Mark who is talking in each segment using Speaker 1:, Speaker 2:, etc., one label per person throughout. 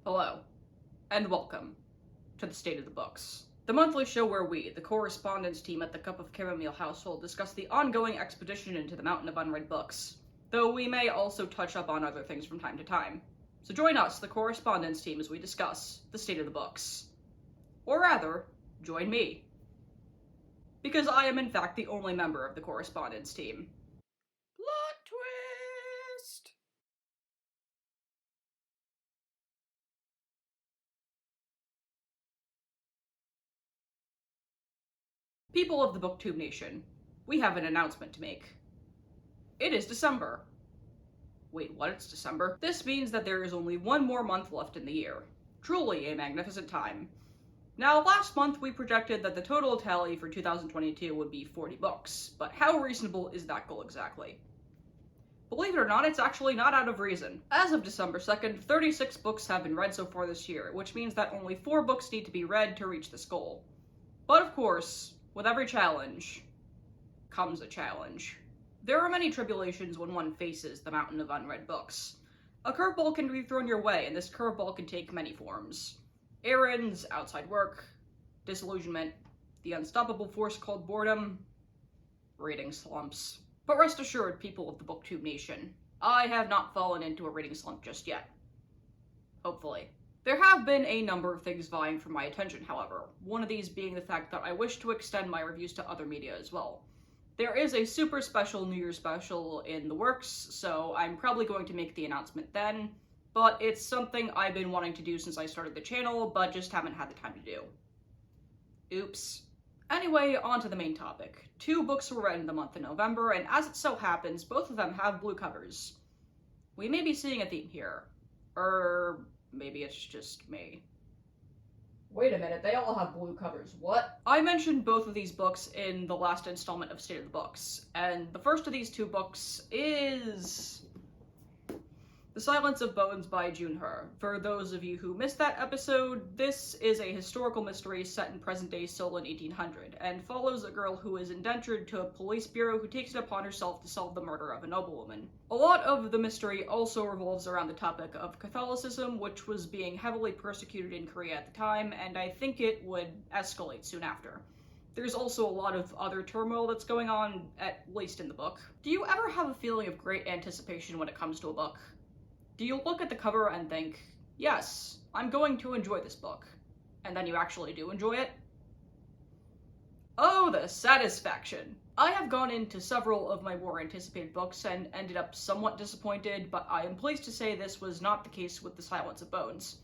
Speaker 1: Hello, and welcome to the State of the Books, the monthly show where we, the correspondence team at the Cup of Chamomile household, discuss the ongoing expedition into the Mountain of Unread Books, though we may also touch up on other things from time to time. So join us, the correspondence team, as we discuss the State of the Books. Or rather, join me. Because I am in fact the only member of the correspondence team. Plot twist! People of the BookTube Nation, we have an announcement to make. It is December. Wait, what? It's December? This means that there is only one more month left in the year. Truly a magnificent time. Now, last month we projected that the total tally for 2022 would be 40 books, but how reasonable is that goal exactly? Believe it or not, it's actually not out of reason. As of December 2nd, 36 books have been read so far this year, which means that only 4 books need to be read to reach this goal. But of course, with every challenge comes a challenge. There are many tribulations when one faces the mountain of unread books. A curveball can be thrown your way, and this curveball can take many forms. Errands, outside work, disillusionment, the unstoppable force called boredom, reading slumps. But rest assured, people of the BookTube Nation, I have not fallen into a reading slump just yet. Hopefully. There have been a number of things vying for my attention, however, one of these being the fact that I wish to extend my reviews to other media as well. There is a super special New Year's special in the works, so I'm probably going to make the announcement then, but it's something I've been wanting to do since I started the channel, but just haven't had the time to do. Oops. Anyway, on to the main topic. 2 books were read in the month of November, and as it so happens, both of them have blue covers. We may be seeing a theme here. Maybe it's just me. Wait a minute, they all have blue covers. What? I mentioned both of these books in the last installment of State of the Books, and the first of these 2 books is The Silence of Bones by Junher. For those of you who missed that episode, this is a historical mystery set in present-day Seoul in 1800, and follows a girl who is indentured to a police bureau who takes it upon herself to solve the murder of a noblewoman. A lot of the mystery also revolves around the topic of Catholicism, which was being heavily persecuted in Korea at the time, and I think it would escalate soon after. There's also a lot of other turmoil that's going on, at least in the book. Do you ever have a feeling of great anticipation when it comes to a book? Do you look at the cover and think, yes, I'm going to enjoy this book, and then you actually do enjoy it? Oh, the satisfaction! I have gone into several of my more anticipated books and ended up somewhat disappointed, but I am pleased to say this was not the case with The Silence of Bones.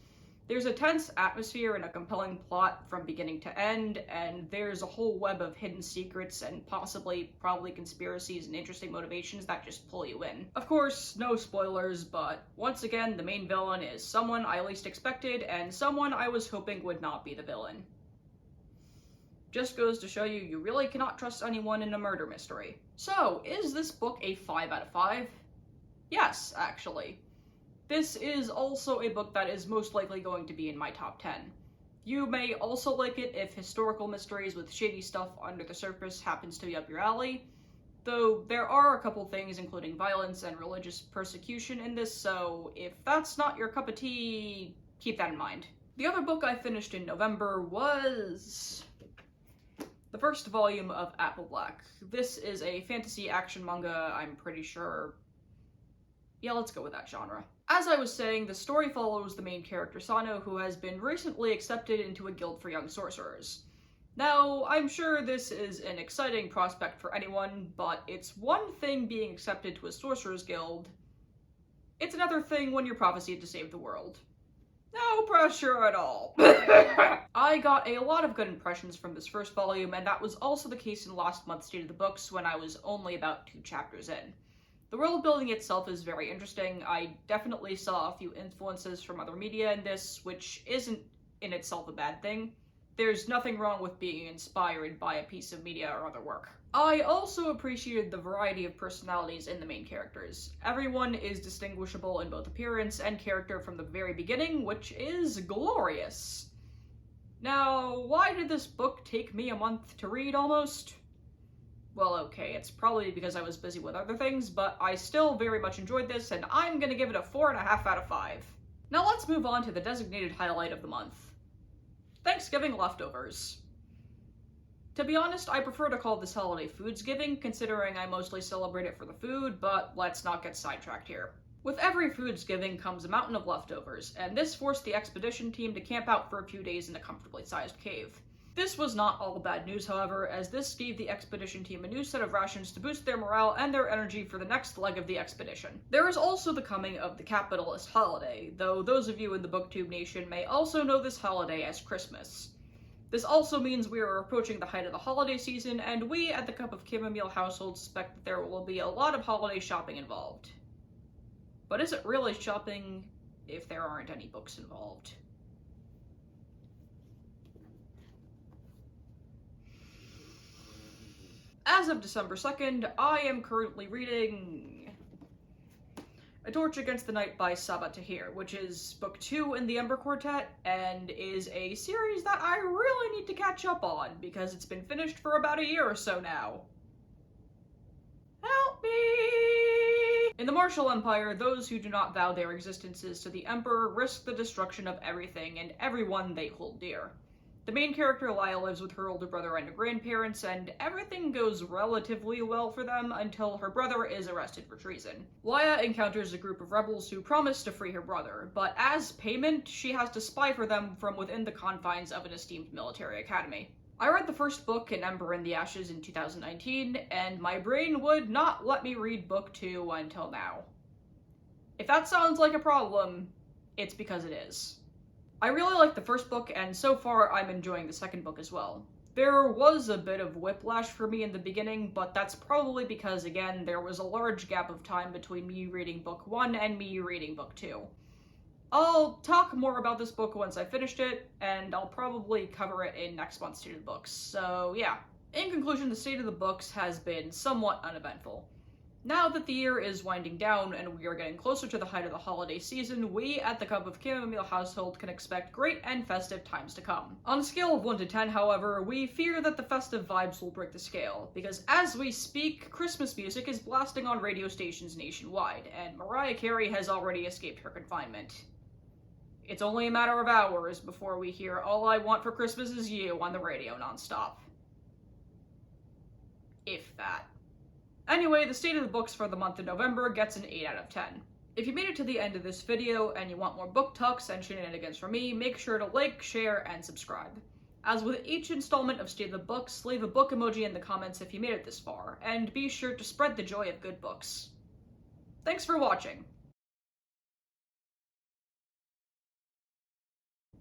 Speaker 1: There's a tense atmosphere and a compelling plot from beginning to end, and there's a whole web of hidden secrets and probably conspiracies and interesting motivations that just pull you in. Of course, no spoilers, but once again, the main villain is someone I least expected, and someone I was hoping would not be the villain. Just goes to show you, you really cannot trust anyone in a murder mystery. So, is this book a 5 out of 5? Yes, actually. This is also a book that is most likely going to be in my top 10. You may also like it if historical mysteries with shady stuff under the surface happens to be up your alley, though there are a couple things including violence and religious persecution in this, so if that's not your cup of tea, keep that in mind. The other book I finished in November was the first volume of Apple Black. This is a fantasy action manga, I'm pretty sure. Yeah, let's go with that genre. As I was saying, the story follows the main character Sano, who has been recently accepted into a guild for young sorcerers. Now, I'm sure this is an exciting prospect for anyone, but it's one thing being accepted to a sorcerer's guild. It's another thing when you're prophesied to save the world. No pressure at all. I got a lot of good impressions from this first volume, and that was also the case in last month's State of the Books when I was only about 2 chapters in. The world building itself is very interesting. I definitely saw a few influences from other media in this, which isn't in itself a bad thing. There's nothing wrong with being inspired by a piece of media or other work. I also appreciated the variety of personalities in the main characters. Everyone is distinguishable in both appearance and character from the very beginning, which is glorious. Now, why did this book take me a month to read almost? Well, okay, it's probably because I was busy with other things, but I still very much enjoyed this, and I'm gonna give it a 4.5 out of 5. Now let's move on to the designated highlight of the month. Thanksgiving leftovers. To be honest, I prefer to call this holiday Foodsgiving, considering I mostly celebrate it for the food, but let's not get sidetracked here. With every Foodsgiving comes a mountain of leftovers, and this forced the expedition team to camp out for a few days in a comfortably sized cave. This was not all bad news, however, as this gave the expedition team a new set of rations to boost their morale and their energy for the next leg of the expedition. There is also the coming of the capitalist holiday, though those of you in the BookTube Nation may also know this holiday as Christmas. This also means we are approaching the height of the holiday season, and we at the Cup of Chamomile household suspect that there will be a lot of holiday shopping involved. But is it really shopping if there aren't any books involved? As of December 2nd, I am currently reading A Torch Against the Night by Sabaa Tahir, which is book 2 in the Ember Quartet, and is a series that I really need to catch up on, because it's been finished for about a year or so now. Help me! In the Martial Empire, those who do not vow their existences to the Emperor risk the destruction of everything and everyone they hold dear. The main character, Laya, lives with her older brother and her grandparents, and everything goes relatively well for them until her brother is arrested for treason. Laya encounters a group of rebels who promise to free her brother, but as payment, she has to spy for them from within the confines of an esteemed military academy. I read the first book, An Ember in the Ashes, in 2019, and my brain would not let me read book 2 until now. If that sounds like a problem, it's because it is. I really like the first book, and so far I'm enjoying the second book as well. There was a bit of whiplash for me in the beginning, but that's probably because, again, there was a large gap of time between me reading book 1 and me reading book 2. I'll talk more about this book once I finished it, and I'll probably cover it in next month's State of the Books, so yeah. In conclusion, the State of the Books has been somewhat uneventful. Now that the year is winding down and we are getting closer to the height of the holiday season, we at the Cup of Chamomile household can expect great and festive times to come. On a scale of 1 to 10, however, we fear that the festive vibes will break the scale, because as we speak, Christmas music is blasting on radio stations nationwide, and Mariah Carey has already escaped her confinement. It's only a matter of hours before we hear All I Want for Christmas Is You on the radio nonstop. If that. Anyway, the State of the Books for the month of November gets an 8 out of 10. If you made it to the end of this video and you want more book talks and shenanigans from me, make sure to like, share, and subscribe. As with each installment of State of the Books, leave a book emoji in the comments if you made it this far, and be sure to spread the joy of good books. Thanks for watching!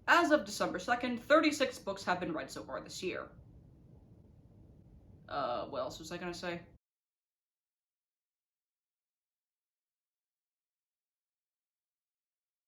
Speaker 1: As of December 2nd, 36 books have been read so far this year. What else was I gonna say?